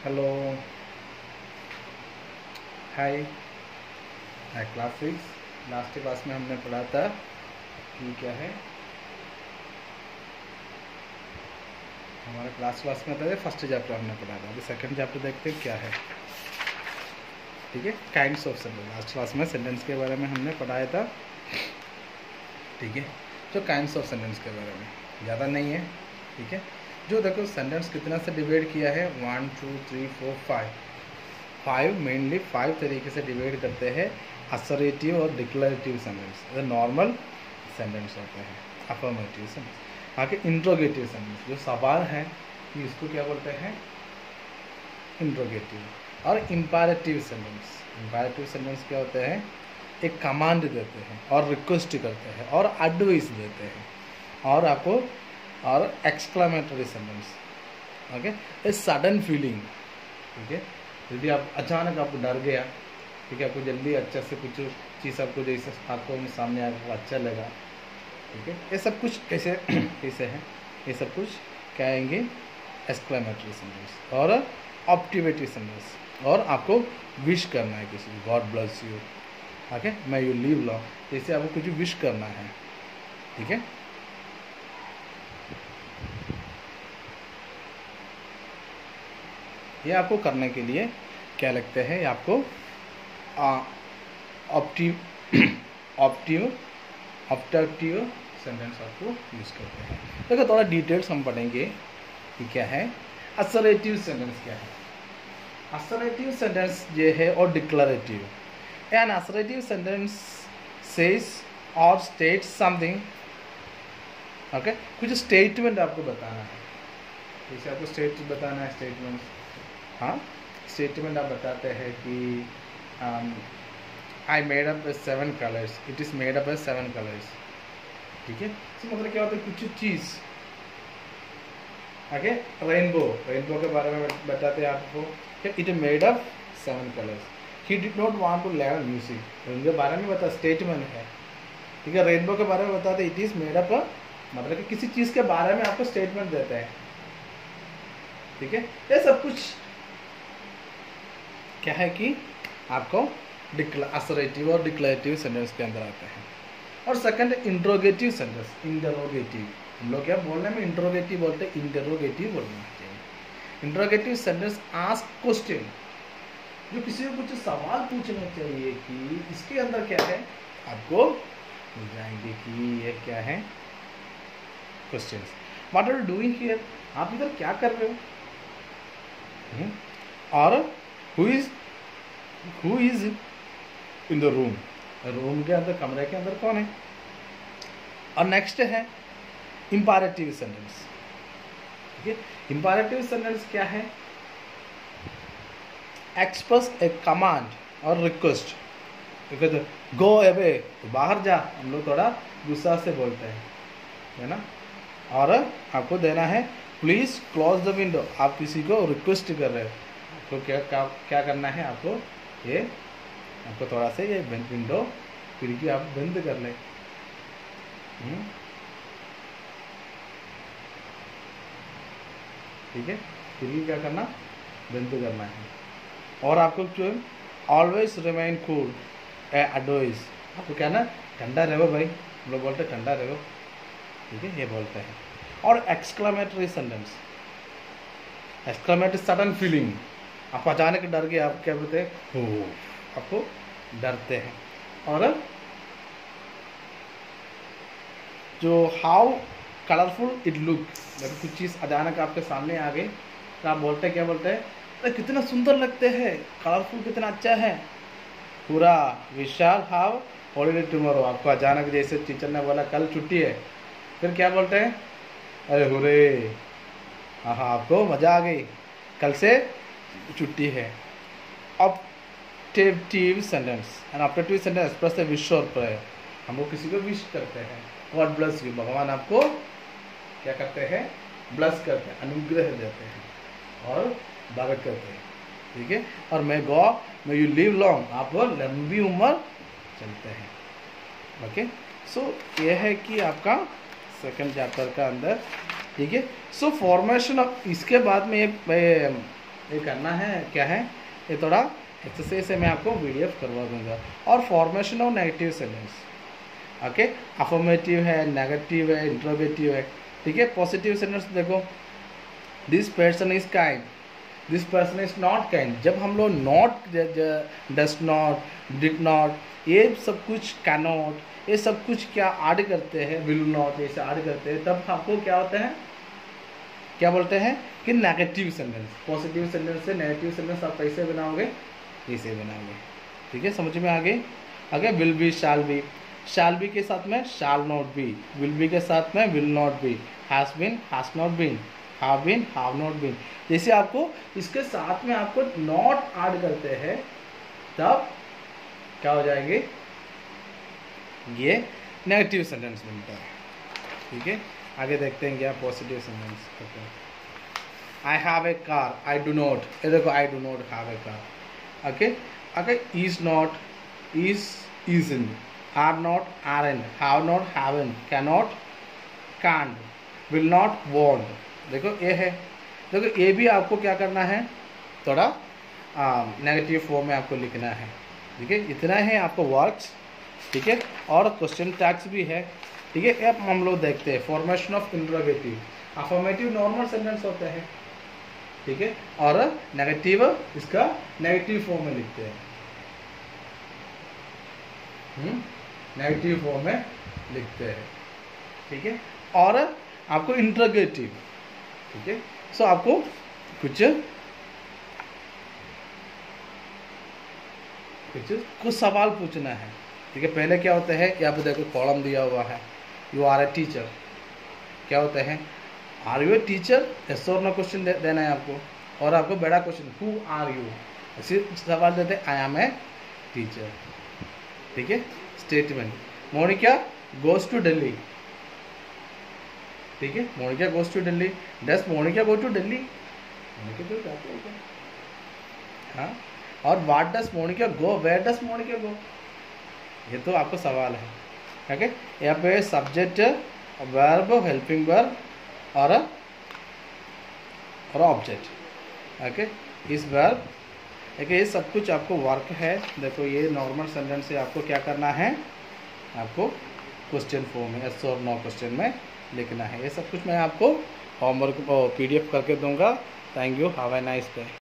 Hello, हाय। Class 6 last class में हमने पढ़ा था कि क्या है हमारे क्लास में था फर्स्ट चैप्टर हमने पढ़ा था। अभी सेकंड चैप्टर देखते हैं क्या है। ठीक है, kinds of sentence. Last class में सेंटेंस के बारे में हमने पढ़ाया था। ठीक है, जो काइंड्स ऑफ सेंटेंस के बारे में ज़्यादा नहीं है। ठीक है, जो देखो सेंटेंस कितना से डिवाइड किया है 1 2 3 4 5 मेनली 5 तरीके से डिवाइड करते हैं। असर्टिव और डिक्लेरेटिव सेंटेंस नॉर्मल सेंटेंस होते हैं। अफर्मेटिव सेंटेंस आगे इंट्रोगेटिव सेंटेंस जो सवाल है कि इसको क्या बोलते हैं, इंट्रोगेटिव। और इम्पेरेटिव सेंटेंस, इम्पेरेटिव सेंटेंस क्या होते हैं, एक कमांड देते हैं और रिक्वेस्ट करते हैं और एडवाइस देते हैं और आपको और exclamatory sentence okay, a sudden feeling. ठीक है, यदि आप अचानक आपको डर गया, ठीक है, आपको जल्दी अच्छा से कुछ चीज़ आपको जैसे आंखों में सामने आपको अच्छा लगा। ठीक है, ये सब कुछ कैसे कैसे है, ये सब कुछ क्या आएंगे, एक्सक्लेमेटरी सेंटेंस और ऑप्टिवेटिव सेंटेंस। और आपको विश करना है किसी को, गॉड ब्लेस यू, ओके, मैं यू लिव लॉन्ग, जैसे आपको कुछ विश करना है। ठीक है, ये आपको करने के लिए क्या लगते हैं, आपको ऑप्टिव सेंटेंस आपको यूज़ करते हैं। देखो थोड़ा डिटेल्स हम पढ़ेंगे कि क्या है असर्टिव सेंटेंस क्या है। असर्टिव सेंटेंस ये है और declarative. An assertive sentence says और स्टेट समथिंग। ओके, कुछ स्टेटमेंट आपको बताना है, जैसे आपको स्टेट बताना है, स्टेटमेंट। हाँ, स्टेटमेंट आप बताते हैं कि I made up 7 colours, it is made up 7 colours. ठीक है, तो मतलब क्या होता है, कुछ चीज़ आगे रेनबो, रेनबो के बारे में बताते हैं आपको कि it made up 7 colours. He did not want to learn music, rainbow के बारे में बता, स्टेटमेंट है। ठीक है, रेनबो के बारे में बताते इट इज़ मेड अप, मतलब कि किसी चीज़ के बारे में आपको स्टेटमेंट देते हैं। ठीक है, ये सब कुछ क्या है कि आपको असर्टिव और डिक्लेरेटिव सेंटेंस के अंदर आते हैं। और सेकंड इंट्रोगेटिव सेंटेंस, इंटरोगेटिव। हम लोग क्या बोलने में इंट्रोगेटिव बोलते हैं, इंटरोगेटिव बोलना चाहिए। इंट्रोगेटिव सेंटेंस आस्क क्वेश्चन, जो किसी को कुछ सवाल पूछना चाहिए कि इसके अंदर क्या है, आपको मिल जाएंगे कि ये क्या है, question. What are you doing here, आप इधर क्या कर रहे हो। और who is in the room, room के अंदर, कमरे के अंदर कौन है। और नेक्स्ट है इंपेरेटिव सेंटेंस। ठीक है, इंपेरेटिव सेंटेंस क्या है, एक्सप्रेस ए कमांड और रिक्वेस्ट। गो अवे, तो बाहर जा, हम लोग थोड़ा गुस्सा से बोलते हैं, है ना। और आपको देना है प्लीज क्लोज द विंडो, आप किसी को रिक्वेस्ट कर रहे हो तो क्या करना है आपको, ये आपको थोड़ा सा ये विंडो खिड़की आप बंद कर लें। ठीक है, खिड़की क्या करना, बंद करना है। और आपको जो ऑलवेज रिमेन कूल एडवाइस, आपको क्या ना, ठंडा रहो भाई, हम लोग बोलते हैं ठंडा रहो। ठीक है, ये बोलते हैं। और exclamatory sentence, exclamatory sudden feeling, आप अचानक डर गए, आप क्या बोलते हैं, हो, आपको डरते हैं। और जो हाउ कलरफुल इट लुक, जब कुछ चीज़ अचानक आपके सामने आ गई तो आप बोलते हैं, क्या बोलते हैं, अरे कितना सुंदर लगते हैं, कलरफुल कितना अच्छा है पूरा। विशाल हाउ हॉलीडे टुमारो, आपको अचानक जैसे टीचर ने बोला कल छुट्टी है, फिर क्या बोलते हैं, अरे हुरे, हाँ हाँ, आपको मज़ा आ गई, कल से छुट्टी है। Optative sentence, and optative sentence express the wish और प्रेयर, हम लोग किसी को विश करते हैं, गॉड ब्लेस यू, भगवान आपको क्या करते हैं, ब्लेस करते हैं, अनुग्रह देते हैं और बरकत करते हैं। ठीक है, और मैं यू लिव लॉन्ग, आप लंबी उम्र चलते हैं। ओके, सो ये है कि आपका सेकंड चैप्टर का अंदर। ठीक है, सो फॉर्मेशन ऑफ, इसके बाद में ये करना है क्या है, ये थोड़ा एक्सरसाइज है, मैं आपको PDF करवा दूंगा। और formation of negative sentence, okay, affirmative है, नेगेटिव है, इंट्रोगेटिव है, ठीक है। पॉजिटिव सेंटेंस देखो, this person is kind, this person is not kind. जब हम लोग not, does not, did not, ये सब कुछ कैन नॉट, ये सब कुछ क्या ऐड करते हैं, विल नॉट, ऐसे ऐड करते हैं, तब आपको क्या होता है, क्या बोलते हैं कि नेगेटिव सेंटेंस। पॉजिटिव सेंटेंस से नेगेटिव सेंटेंस आप कैसे बनाओगे, ऐसे बनाओगे, ठीक है, समझ में आ गई। आगे विल बी, शाल बी के साथ में shall not be, will be के साथ में will not be, has been, has not been, have been, have not been. जैसे आपको इसके साथ में आपको नॉट ऐड करते हैं, तब क्या हो जाएंगे, ये नेगेटिव सेंटेंस बनता है, ठीक है। आगे देखते हैं क्या positive sentence. I have a car, I do not, ये देखो I do not have a car, okay. अगर is not, isn't, are not, aren't, have not, haven't, can not, can't, will not, won't. देखो ये है, देखो ये भी आपको क्या करना है, थोड़ा नेगेटिव फॉर्म में आपको लिखना है, ठीक है। इतना है आपको वर्क्स, ठीक है, और क्वेश्चन टैग्स भी है, ठीक है। अब हम लोग देखते हैं formation of interrogative. Affirmative normal sentence होते हैं, ठीक है, और नेगेटिव इसका नेगेटिव फॉर्म में लिखते हैं, नेगेटिव फॉर्म में लिखते हैं, ठीक है। और आपको इंट्रोगेटिव, ठीक है। सो आपको कुछ सवाल पूछना है, ठीक है। पहले क्या होता है, यहाँ पे देखो कॉलम दिया हुआ है, यू आर ए टीचर, क्या होता है, are you a teacher, yes और नो क्वेश्चन देना है आपको। और आपको बड़ा क्वेश्चन, हु आर यू, ऐसे सवाल देते हैं, आई एम ए टीचर, ठीक है। Statement, Monica goes to Delhi, ठीक है, Monica goes to Delhi, does Monica go to Delhi, Monica तो जाते हैं, हाँ। और what does Monica go, where does Monica go, ये तो आपको सवाल है, ठीक है। यहाँ पे सब्जेक्ट, वर्ब, हेल्पिंग वर्ब और ऑब्जेक्ट, ओके। इस वर्ब, देखिए ये सब कुछ आपको वर्क है। देखो ये नॉर्मल सेंटेंस से आपको क्या करना है, आपको क्वेश्चन फॉर्म में यस और नो क्वेश्चन में लिखना है। ये सब कुछ मैं आपको होमवर्क PDF करके दूंगा। Thank you, have a nice day.